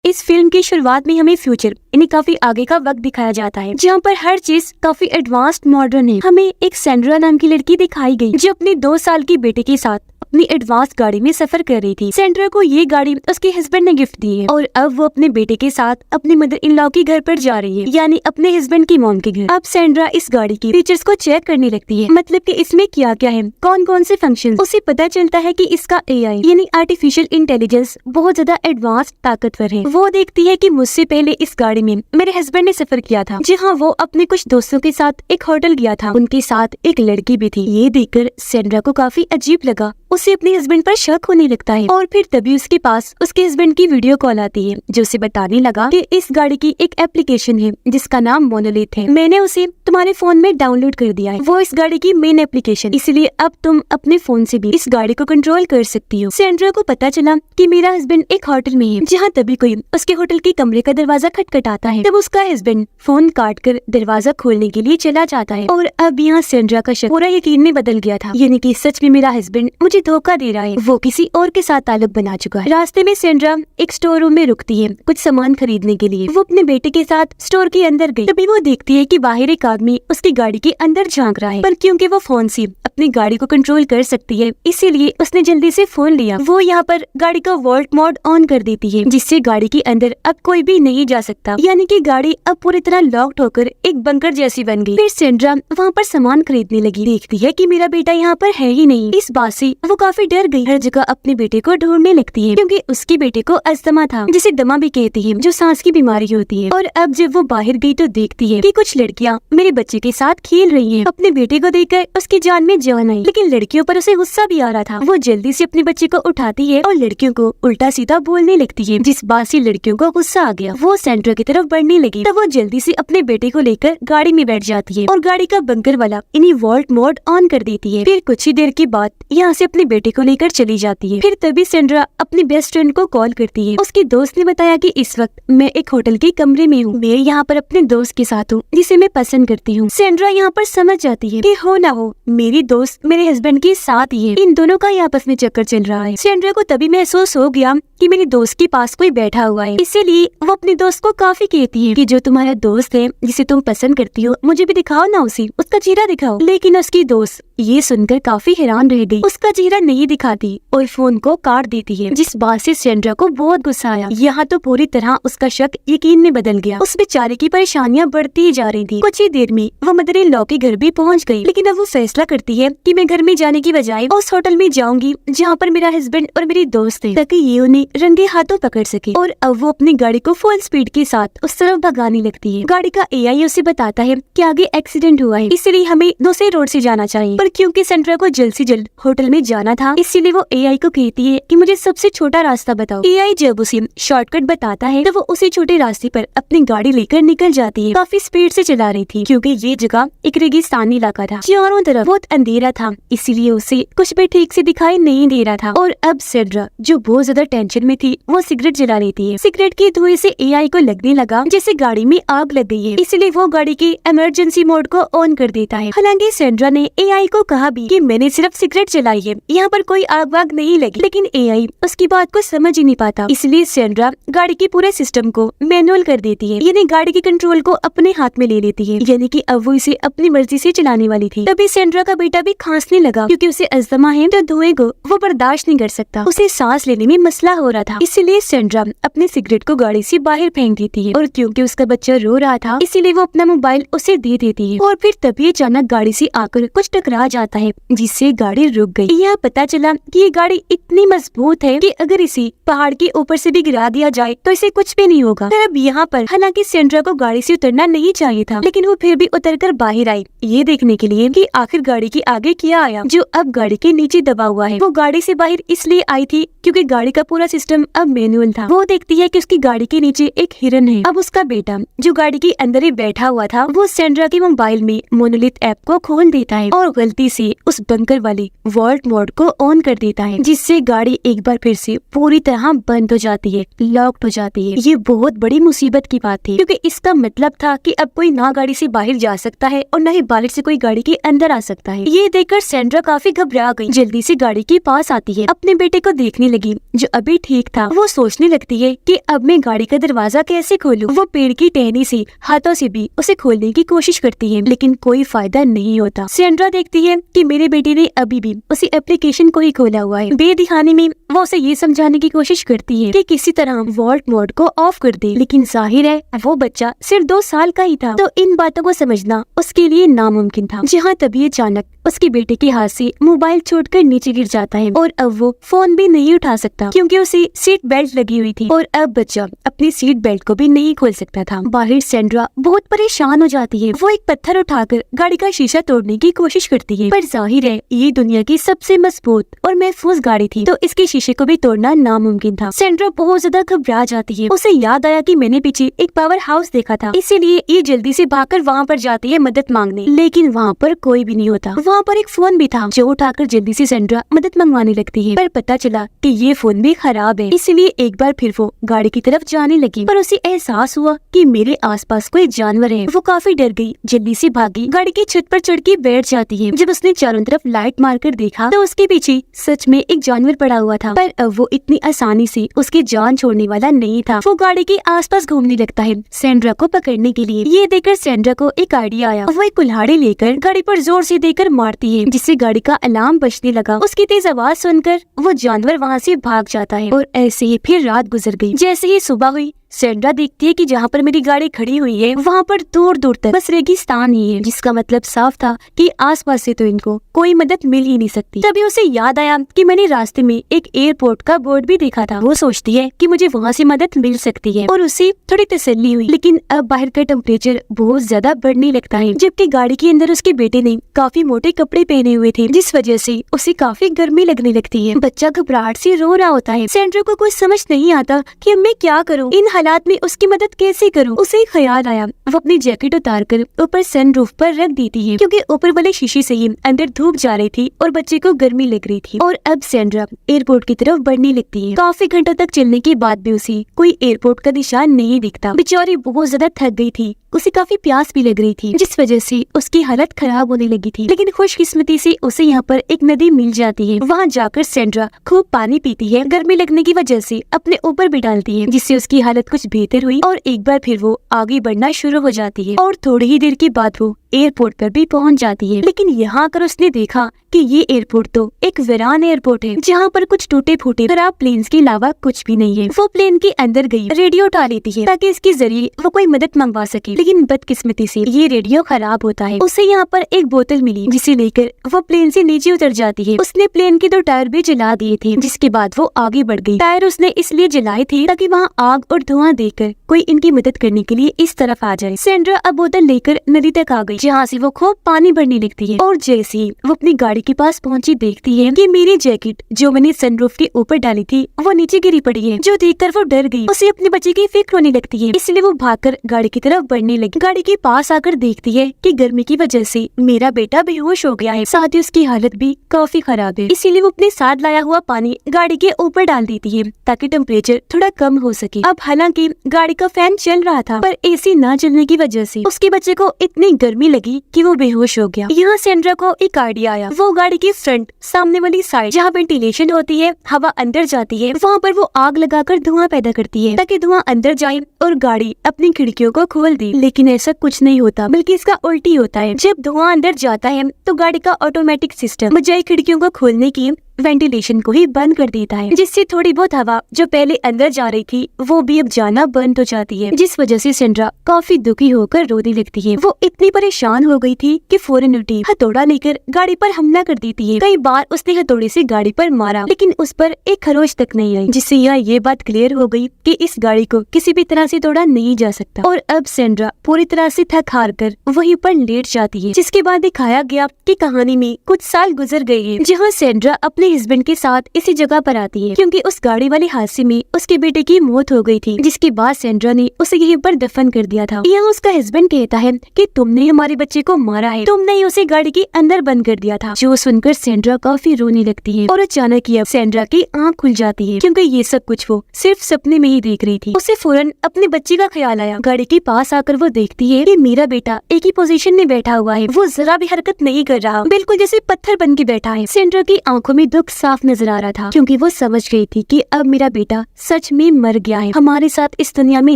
इस फिल्म की शुरुआत में हमें फ्यूचर यानी काफी आगे का वक्त दिखाया जाता है, जहाँ पर हर चीज काफी एडवांस्ड मॉडर्न है। हमें एक सेंड्रा नाम की लड़की दिखाई गई जो अपने 2 साल की बेटे के साथ अपनी एडवांस गाड़ी में सफर कर रही थी। सेंड्रा को ये गाड़ी उसके हस्बैंड ने गिफ्ट दी है और अब वो अपने बेटे के साथ अपने मदर इन लॉ के घर पर जा रही है, यानी अपने हस्बैंड की मॉम के घर। अब सेंड्रा इस गाड़ी की फीचर्स को चेक करने लगती है, मतलब कि इसमें क्या क्या है, कौन कौन से फंक्शन। उसे पता चलता है कि इसका एआई यानी आर्टिफिशियल इंटेलिजेंस बहुत ज्यादा एडवांस ताकतवर है। वो देखती है कि मुझसे पहले इस गाड़ी में मेरे हस्बैंड ने सफर किया था, जहाँ वो अपने कुछ दोस्तों के साथ एक होटल गया था, उनके साथ एक लड़की भी थी। ये देखकर सेंड्रा को काफी अजीब लगा, उसे अपने हस्बैंड पर शक होने लगता है और फिर तभी उसके पास उसके हस्बैंड की वीडियो कॉल आती है जो उसे बताने लगा कि इस गाड़ी की एक एप्लीकेशन है जिसका नाम मोनोलिथ है, मैंने उसे तुम्हारे फोन में डाउनलोड कर दिया है। वो इस गाड़ी की मेन एप्लीकेशन, इसलिए अब तुम अपने फोन से भी इस गाड़ी को कंट्रोल कर सकती हो। सेंड्रा को पता चला कि मेरा हस्बैंड एक होटल में है, जहाँ तभी कोई उसके होटल के कमरे का दरवाजा खटखटाता है। तब उसका हस्बैंड फोन काट कर दरवाजा खोलने के लिए चला जाता है और अब यहाँ सेंड्रा का शक पूरा यकीन में बदल गया था, यानी कि सच में मेरा हस्बैंड मुझे धोखा दे रहा है, वो किसी और के साथ ताल्लुक बना चुका है। रास्ते में सेंड्रा एक स्टोर रूम में रुकती है कुछ सामान खरीदने के लिए। वो अपने बेटे के साथ स्टोर के अंदर गई, तभी वो देखती है कि बाहर एक आदमी उसकी गाड़ी के अंदर झांक रहा है, पर क्योंकि वो फोन से अपनी गाड़ी को कंट्रोल कर सकती है, इसीलिए उसने जल्दी से फोन लिया। वो यहाँ पर गाड़ी का वॉल्ट मोड ऑन कर देती है, जिससे गाड़ी के अंदर अब कोई भी नहीं जा सकता, यानी कि गाड़ी अब पूरी तरह लॉक्ड होकर एक बंकर जैसी बन गई। फिर सेंड्रा वहाँ पर सामान खरीदने लगी, देखती है कि मेरा बेटा यहाँ पर है ही नहीं। इस बात से वो काफी डर गई, हर जगह अपने बेटे को ढूंढने लगती है, क्योंकि उसके बेटे को अस्थमा था, जिसे दमा भी कहती है, जो सांस की बीमारी होती है। और अब जब वो बाहर गई तो देखती है कि कुछ लड़कियां मेरे बच्चे के साथ खेल रही हैं। अपने बेटे को देखकर उसकी जान में जान आई, लेकिन लड़कियों पर उसे गुस्सा भी आ रहा था। वो जल्दी से अपने बच्चे को उठाती है और लड़कियों को उल्टा सीधा बोलने लगती है, जिस बात से लड़कियों को गुस्सा आ गया। वो सेंट्रा की तरफ बढ़ने लगी, तब वो जल्दी से अपने बेटे को लेकर गाड़ी में बैठ जाती है और गाड़ी का बंकर वाला इन्हीं वॉल्ट मोड ऑन कर देती है। फिर कुछ ही देर के बाद यहाँ से अपने बेटे को लेकर चली जाती है। फिर तभी सेंड्रा अपनी बेस्ट फ्रेंड को कॉल करती है। उसके दोस्त ने बताया कि इस वक्त मैं एक होटल के कमरे में हूँ, मैं यहाँ पर अपने दोस्त के साथ हूँ जिसे मैं पसंद करती हूँ। सेंड्रा यहाँ पर समझ जाती है कि हो ना हो मेरी दोस्त मेरे हस्बैंड के साथ ही है, इन दोनों का ही आपस में चक्कर चल रहा है। सेंड्रा को तभी महसूस हो गया कि मेरे दोस्त के पास कोई बैठा हुआ है, इसीलिए वो अपने दोस्त को काफी कहती है कि जो तुम्हारा दोस्त है जिसे तुम पसंद करती हो, मुझे भी दिखाओ ना, उसे उसका चेहरा दिखाओ। लेकिन उसकी दोस्त ये सुनकर काफी हैरान रह गई, उसका चेहरा नहीं दिखाती और फोन को काट देती है, जिस बात से सेंड्रा को बहुत गुस्सा आया। यहाँ तो पूरी तरह उसका शक यकीन में बदल गया। उस बेचारे की परेशानियां बढ़ती ही जा रही थी। कुछ ही देर में वो मदर इन लॉ के घर भी पहुँच गयी, लेकिन अब वो फैसला करती है कि मैं घर में जाने की बजाय उस होटल में जाऊंगी जहाँ पर मेरा हस्बैंड और मेरी दोस्त है, ताकि ये उन्हें रंगे हाथों पकड़ सके। और अब वो अपनी गाड़ी को फुल स्पीड के साथ उस तरफ भगाने लगती है। गाड़ी का एआई उसे बताता है कि आगे एक्सीडेंट हुआ है, इसलिए हमें दूसरे रोड से जाना चाहिए। पर क्योंकि सेंड्रा को जल्द से जल्द होटल में जाना था, इसीलिए वो एआई को कहती है कि मुझे सबसे छोटा रास्ता बताओ। एआई जब उसे शॉर्टकट बताता है तो वो उसी छोटे रास्ते पर अपनी गाड़ी लेकर निकल जाती है। काफी स्पीड से चला रही थी, क्योंकि ये जगह एक रेगिस्तानी इलाका था, चारों तरफ बहुत अंधेरा था, इसीलिए उसे कुछ भी ठीक से दिखाई नहीं दे रहा था। और अब सेंड्रा जो बहुत ज्यादा टेंशन में थी, वो सिगरेट जला रही थी। सिगरेट के धुएं से एआई को लगने लगा जैसे गाड़ी में आग लग गई है, इसलिए वो गाड़ी के इमरजेंसी मोड को ऑन कर देता है। हालांकि सेंड्रा ने एआई को कहा भी कि मैंने सिर्फ सिगरेट जलाई है, यहाँ पर कोई आग वाग नहीं लगी, लेकिन एआई उसकी बात को समझ ही नहीं पाता। इसलिए सेंड्रा गाड़ी के पूरे सिस्टम को मैनुअल कर देती है, यानी गाड़ी के कंट्रोल को अपने हाथ में ले लेती है, यानी कि अब वो इसे अपनी मर्जी से चलाने वाली थी। तभी सेंड्रा का बेटा भी खांसने लगा, क्योंकि उसे अस्थमा है, तो धुएं को वो बर्दाश्त नहीं कर सकता, उसे सांस लेने में मसला हो रहा था। इसीलिए सेंड्रा अपने सिगरेट को गाड़ी से बाहर फेंक देती है, और क्योंकि उसका बच्चा रो रहा था, इसीलिए वो अपना मोबाइल उसे दे देती है। और फिर तभी अचानक गाड़ी से आकर कुछ टकरा जाता है, जिससे गाड़ी रुक गई। यहाँ पता चला कि ये गाड़ी इतनी मजबूत है कि अगर इसे पहाड़ के ऊपर से भी गिरा दिया जाए तो इसे कुछ भी नहीं होगा। फिर अब यहाँ पर हालांकि सेंड्रा को गाड़ी से उतरना नहीं चाहिए था, लेकिन वो फिर भी उतरकर बाहर आई, ये देखने के लिए कि आखिर गाड़ी के आगे क्या आया जो अब गाड़ी के नीचे दबा हुआ है। वो गाड़ी से बाहर इसलिए आई थी क्योंकि गाड़ी का पूरा सिस्टम अब मैनुअल था। वो देखती है कि उसकी गाड़ी के नीचे एक हिरन है। अब उसका बेटा जो गाड़ी के अंदर ही बैठा हुआ था, वो सेंड्रा के मोबाइल में मोनोलिथ ऐप को खोल देता है और गलती से उस बंकर वाले वॉल्ट मोड को ऑन कर देता है, जिससे गाड़ी एक बार फिर से पूरी तरह बंद हो जाती है, लॉक्ड हो जाती है। ये बहुत बड़ी मुसीबत की बात थी, क्योंकि इसका मतलब था कि अब कोई ना गाड़ी से बाहर जा सकता है और न ही बाहर से कोई गाड़ी के अंदर आ सकता है। ये देखकर सेंड्रा काफी घबरा गई, जल्दी से गाड़ी के पास आती है, अपने बेटे को देखने लगी जो अभी ठीक था। वो सोचने लगती है कि अब मैं गाड़ी का दरवाजा कैसे खोलूं। वो पेड़ की टहनी से हाथों से भी उसे खोलने की कोशिश करती है, लेकिन कोई फायदा नहीं होता। सेंड्रा देखती है कि मेरे बेटे ने अभी भी उसी एप्लीकेशन को ही खोला हुआ है। बेदिखाने में वो उसे ये समझाने की कोशिश करती है कि किसी तरह वॉल्ट मोड को ऑफ कर दे, लेकिन जाहिर है वो बच्चा सिर्फ 2 साल का ही था, तो इन बातों को समझना उसके लिए नामुमकिन था। जहाँ तभी अचानक उसके बेटे के हाथ से मोबाइल छूटकर नीचे गिर जाता है और अब वो फोन भी नहीं उठा सकता क्योंकि उसे सीट बेल्ट लगी हुई थी और अब बच्चा अपनी सीट बेल्ट को भी नहीं खोल सकता था। बाहर सेंड्रा बहुत परेशान हो जाती है। वो एक पत्थर उठाकर गाड़ी का शीशा तोड़ने की कोशिश करती है, पर जाहिर है ये दुनिया की सबसे मजबूत और महफूज गाड़ी थी, तो इसके शीशे को भी तोड़ना नामुमकिन था। सेंड्रा बहुत ज्यादा घबरा जाती है। उसे याद आया कि मैंने पीछे एक पावर हाउस देखा था, इसीलिए ये जल्दी से भागकर वहाँ पर जाती है मदद मांगने, लेकिन वहाँ पर कोई भी नहीं होता। वहाँ पर एक फोन भी था जो उठाकर जल्दी से सेंड्रा मदद मंगवाने लगती है, पर पता चला कि ये फोन भी खराब है, इसलिए एक बार फिर वो गाड़ी की तरफ जाने लगी, पर उसे एहसास हुआ कि मेरे आसपास कोई जानवर है। वो काफी डर गई, जल्दी से भागी, गाड़ी की छत पर चढ़ के बैठ जाती है। जब उसने चारों तरफ लाइट मारकर देखा तो उसके पीछे सच में एक जानवर पड़ा हुआ था, पर अब वो इतनी आसानी से उसकी जान छोड़ने वाला नहीं था। वो गाड़ी के आसपास घूमने लगता है सेंड्रा को पकड़ने के लिए। ये देखकर सेंड्रा को एक आइडिया आया। वो एक कुल्हाड़ी लेकर गाड़ी पर जोर से देकर मारती है, जिससे गाड़ी का अलार्म बजने लगा। उसकी तेज आवाज सुनकर वो जानवर वहाँ से भाग जाता है और ऐसे ही फिर रात गुजर गई। जैसे ही सुबह हुई सेंड्रा देखती है कि जहाँ पर मेरी गाड़ी खड़ी हुई है वहाँ पर दूर दूर तक बस रेगिस्तान ही है, जिसका मतलब साफ था कि आसपास से तो इनको कोई मदद मिल ही नहीं सकती। तभी उसे याद आया कि मैंने रास्ते में एक एयरपोर्ट का बोर्ड भी देखा था। वो सोचती है कि मुझे वहाँ से मदद मिल सकती है और उसे थोड़ी तसल्ली हुई। लेकिन अब बाहर का टेम्परेचर बहुत ज्यादा बढ़ने लगता है, जबकि गाड़ी के अंदर उसके बेटे ने काफी मोटे कपड़े पहने हुए थे, जिस वजह से उसे काफी गर्मी लगने लगती है। बच्चा घबराहट से रो रहा होता है। सेंड्रा को कुछ समझ नहीं आता कि अब मैं क्या करूँ, इन हालात में उसकी मदद कैसे करूं। उसे ख्याल आया, वो अपनी जैकेट उतारकर ऊपर सनरूफ पर रख देती है क्योंकि ऊपर वाले शीशे से ही अंदर धूप जा रही थी और बच्चे को गर्मी लग रही थी। और अब सेंड्रा एयरपोर्ट की तरफ बढ़ने लगती है। काफी घंटों तक चलने के बाद भी उसे कोई एयरपोर्ट का निशान नहीं दिखता। बेचारी बहुत ज्यादा थक गई थी, उसे काफी प्यास भी लग रही थी, जिस वजह से उसकी हालत खराब होने लगी थी। लेकिन खुशकिस्मती से उसे यहाँ पर एक नदी मिल जाती है। वहाँ जाकर सेंड्रा खूब पानी पीती है, गर्मी लगने की वजह से अपने ऊपर भी डालती है, जिससे उसकी हालत कुछ बेहतर हुई और एक बार फिर वो आगे बढ़ना शुरू हो जाती है। और थोड़ी ही देर के बाद वो एयरपोर्ट पर भी पहुंच जाती है। लेकिन यहाँ आकर उसने देखा कि ये एयरपोर्ट तो एक वीरान एयरपोर्ट है, जहाँ पर कुछ टूटे फूटे खराब प्लेन्स के अलावा कुछ भी नहीं है। वो प्लेन के अंदर गई, रेडियो उठा लेती है ताकि इसके जरिए वो कोई मदद मंगवा सके, लेकिन बदकिस्मती से ये रेडियो खराब होता है। उसे यहाँ पर एक बोतल मिली, जिसे लेकर वो प्लेन से नीचे उतर जाती है। उसने प्लेन के 2 टायर भी जला दिए थे, जिसके बाद वो आगे बढ़ गई। टायर उसने इसलिए जलाए थे ताकि वहाँ आग और धुआं देखकर कोई इनकी मदद करने के लिए इस तरफ आ जाए। सेंड्रा अब बोतल लेकर नदी तक आ गई, जहाँ से वो खूब पानी भरने लगती है। और जैसे ही वो अपनी गाड़ी के पास पहुंची देखती है कि मेरी जैकेट जो मैंने सनरूफ के ऊपर डाली थी वो नीचे गिरी पड़ी है, जो देखकर वो डर गई। उसे अपने बच्चे की फिक्र होने लगती है, इसलिए वो भागकर गाड़ी की तरफ बढ़ने लगी। गाड़ी के पास आकर देखती है कि गर्मी की वजह से मेरा बेटा बेहोश हो गया है, साथ ही उसकी हालत भी काफी खराब है। इसीलिए वो अपने साथ लाया हुआ पानी गाड़ी के ऊपर डाल देती है ताकि टेम्परेचर थोड़ा कम हो सके। अब हालांकि गाड़ी का फैन चल रहा था, पर एसी न चलने की वजह से उसके बच्चे को इतनी गर्मी लगी कि वो बेहोश हो गया। यहाँ सेंड्रा को एक आइडिया आया। वो गाड़ी की फ्रंट सामने वाली साइड जहाँ वेंटिलेशन होती है, हवा अंदर जाती है, वहाँ पर वो आग लगाकर धुआं पैदा करती है ताकि धुआं अंदर जाए और गाड़ी अपनी खिड़कियों को खोल दे। लेकिन ऐसा कुछ नहीं होता, बल्कि इसका उल्टी होता है। जब धुआं अंदर जाता है तो गाड़ी का ऑटोमेटिक सिस्टम बजाय खिड़कियों को खोलने की वेंटिलेशन को ही बंद कर देता है, जिससे थोड़ी बहुत हवा जो पहले अंदर जा रही थी वो भी अब जाना बंद हो जाती है, जिस वजह से सेंड्रा काफी दुखी होकर रोने लगती है। वो इतनी परेशान हो गई थी कि फौरन उठी, हथौड़ा लेकर गाड़ी पर हमला कर देती है। कई बार उसने हथौड़े से गाड़ी पर मारा, लेकिन उस पर एक खरोच तक नहीं आई, जिससे यहाँ ये बात क्लियर हो गई कि इस गाड़ी को किसी भी तरह से तोड़ा नहीं जा सकता। और अब सेंड्रा पूरी तरह से थक हार कर वहीं पर लेट जाती है। जिसके बाद दिखाया गया कि कहानी में कुछ साल गुजर गए हैं, जहाँ सेंड्रा अपने हस्बैंड के साथ इसी जगह पर आती है, क्योंकि उस गाड़ी वाले हादसे में उसके बेटे की मौत हो गई थी, जिसके बाद सेंड्रा ने उसे यहीं पर दफन कर दिया था। यहाँ उसका हस्बैंड कहता है कि तुमने हमारे बच्चे को मारा है, तुमने ही उसे गाड़ी के अंदर बंद कर दिया था। जो सुनकर सेंड्रा काफी रोने लगती है और अचानक ही अब सेंड्रा की आँख खुल जाती है, क्योंकि ये सब कुछ वो सिर्फ सपने में ही देख रही थी। उसे फौरन अपने बच्चे का ख्याल आया। गाड़ी के पास आकर वो देखती है कि मेरा बेटा एक ही पोजीशन में बैठा हुआ है, वो जरा भी हरकत नहीं कर रहा, बिल्कुल जैसे पत्थर बन के बैठा है। सेंड्रा की आंखों में दुख साफ नजर आ रहा था, क्योंकि वो समझ गई थी कि अब मेरा बेटा सच में मर गया है, हमारे साथ इस दुनिया में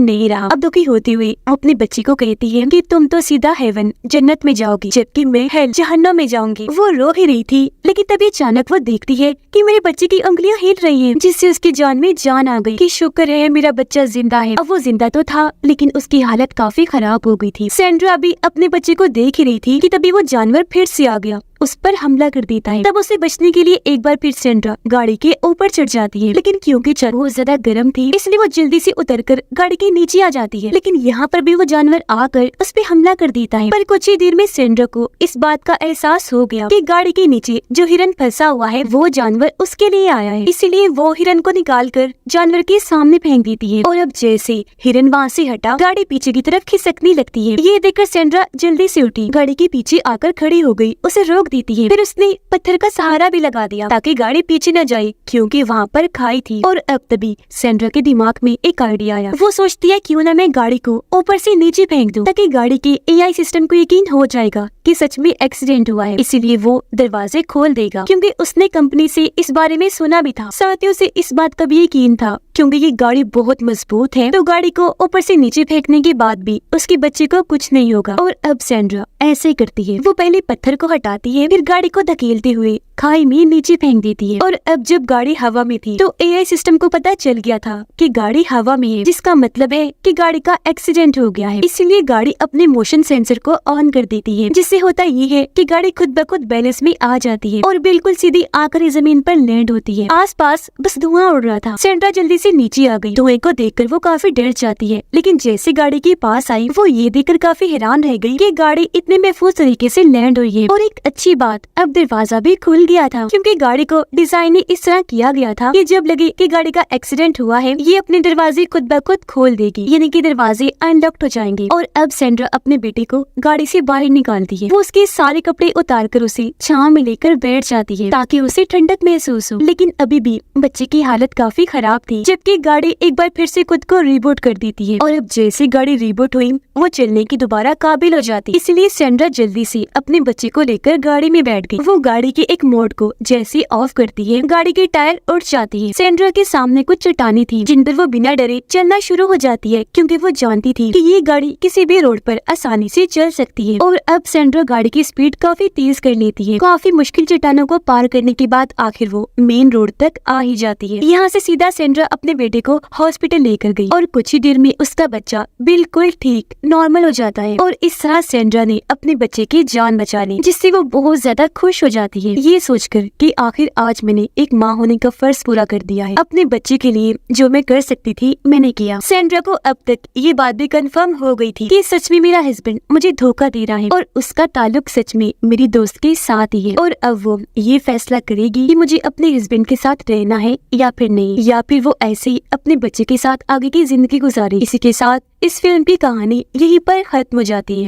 नहीं रहा। अब दुखी होती हुई अपनी बच्ची को कहती है कि तुम तो सीधा हेवन जन्नत में जाओगी, जबकि मैं हेल जहन्नम में जाऊंगी। वो रो ही रही थी, लेकिन तभी अचानक वो देखती है कि मेरे बच्चे की उंगलियां हिल रही हैं, जिससे उसकी जान में जान आ गई कि शुक्र है मेरा बच्चा जिंदा है। अब वो जिंदा तो था, लेकिन उसकी हालत काफी खराब हो गई थी। सैंड्रा भी अपने बच्चे को देख ही रही थी कि तभी वो जानवर फिर से आ गया, उस पर हमला कर देता है। तब उसे बचने के लिए एक बार फिर सैंड्रा गाड़ी के ऊपर चढ़ जाती है, लेकिन क्योंकि छत बहुत ज्यादा गर्म थी, इसलिए वो जल्दी से उतरकर गाड़ी के नीचे आ जाती है। लेकिन यहाँ पर भी वो जानवर आकर उस पे हमला कर देता है। पर कुछ ही देर में सैंड्रा को इस बात का एहसास हो गया कि गाड़ी के नीचे जो हिरन फंसा हुआ है वो जानवर उसके लिए आया है, इसलिए वो हिरन को निकालकर जानवर के सामने फेंक देती है। और अब जैसे हिरन वहाँ से हटा, गाड़ी पीछे की तरफ खिसकने लगती है। ये देखकर सैंड्रा जल्दी से उठी, गाड़ी के पीछे आकर खड़ी हो गई, उसे रोक देती है। फिर उसने पत्थर का सहारा भी लगा दिया ताकि गाड़ी पीछे न जाए, क्योंकि वहाँ पर खाई थी। और अब तभी सैंड्रा के दिमाग में एक आइडिया आया। वो सोचती है क्यों ना मैं गाड़ी को ऊपर से नीचे फेंक दूं, ताकि गाड़ी के एआई सिस्टम को यकीन हो जाएगा कि सच में एक्सीडेंट हुआ है, इसीलिए वो दरवाजे खोल देगा, क्योंकि उसने कंपनी से इस बारे में सुना भी था। साथ ही उसे इस बात का भी यकीन था, क्योंकि ये गाड़ी बहुत मजबूत है, तो गाड़ी को ऊपर से नीचे फेंकने के बाद भी उसके बच्चे को कुछ नहीं होगा। और अब सैंड्रा ऐसे करती है, वो पहले पत्थर को हटाती है, फिर गाड़ी को धकेलते हुए खाई में नीचे फेंक देती है। और अब जब गाड़ी हवा में थी, तो एआई सिस्टम को पता चल गया था कि गाड़ी हवा में है, जिसका मतलब है कि गाड़ी का एक्सीडेंट हो गया है। इसलिए गाड़ी अपने मोशन सेंसर को ऑन कर देती है, जिससे होता ये है कि गाड़ी खुद ब खुद बैलेंस में आ जाती है और बिल्कुल सीधी आकर जमीन पर लैंड होती है। आसपास बस धुआं उड़ रहा था। सैंड्रा जल्दी से नीचे आ गई। धुएं को देखकर वो काफी डर जाती है, लेकिन जैसे गाड़ी के पास आई, वो ये देखकर काफी हैरान रह गई कि गाड़ी इतने महफूज तरीके से लैंड हुई है। और एक अच्छी बात, अब दरवाजा भी खुल गया था, क्योंकि गाड़ी को डिजाइन इस तरह किया गया था कि जब लगे कि गाड़ी का एक्सीडेंट हुआ है, ये अपने दरवाजे खुद ब खुद खोल देगी, यानी कि दरवाजे अनलॉक्ड हो जाएंगे। और अब सैंड्रा अपने बेटे को गाड़ी से बाहर निकालती है। वो उसके सारे कपड़े उतारकर उसे छांव में लेकर बैठ जाती है ताकि उसे ठंडक महसूस हो। लेकिन अभी भी बच्चे की हालत काफी खराब थी, जबकि गाड़ी एक बार फिर से खुद को रिबूट कर देती है। और अब जैसे गाड़ी रिबूट हुई, वो चलने की दोबारा काबिल हो जाती। इसलिए सैंड्रा जल्दी से अपने बच्चे को लेकर गाड़ी में बैठ गई। वो गाड़ी के एक मोड को जैसे ऑफ करती है, गाड़ी के टायर उड़ जाती है। सैंड्रा के सामने कुछ चट्टानें थी, जिन पर वो बिना डरे चलना शुरू हो जाती है, क्योंकि वो जानती थी कि ये गाड़ी किसी भी रोड पर आसानी से चल सकती है। और अब सैंड्रा गाड़ी की स्पीड काफी तेज कर लेती है। काफी मुश्किल चट्टानों को पार करने के बाद आखिर वो मेन रोड तक आ ही जाती है। यहाँ से सीधा सैंड्रा अपने बेटे को हॉस्पिटल लेकर गई, और कुछ ही देर में उसका बच्चा बिल्कुल ठीक नॉर्मल हो जाता है। और इस तरह सैंड्रा ने अपने बच्चे की जान बचा ली, जिससे वो बहुत ज्यादा खुश हो जाती है, ये सोचकर कि आखिर आज मैंने एक माँ होने का फर्ज पूरा कर दिया है। अपने बच्चे के लिए जो मैं कर सकती थी मैंने किया। सैंड्रा को अब तक ये बात भी कंफर्म हो गई थी कि सच में मेरा हस्बैंड मुझे धोखा दे रहा है, और उसका ताल्लुक सच में मेरी दोस्त के साथ ही है। और अब वो ये फैसला करेगी कि मुझे अपने हस्बैंड के साथ रहना है या फिर नहीं, या फिर वो ऐसे ही अपने बच्चे के साथ आगे की जिंदगी गुजारे। इसी के साथ इस फिल्म की कहानी यहीं पर खत्म हो जाती है।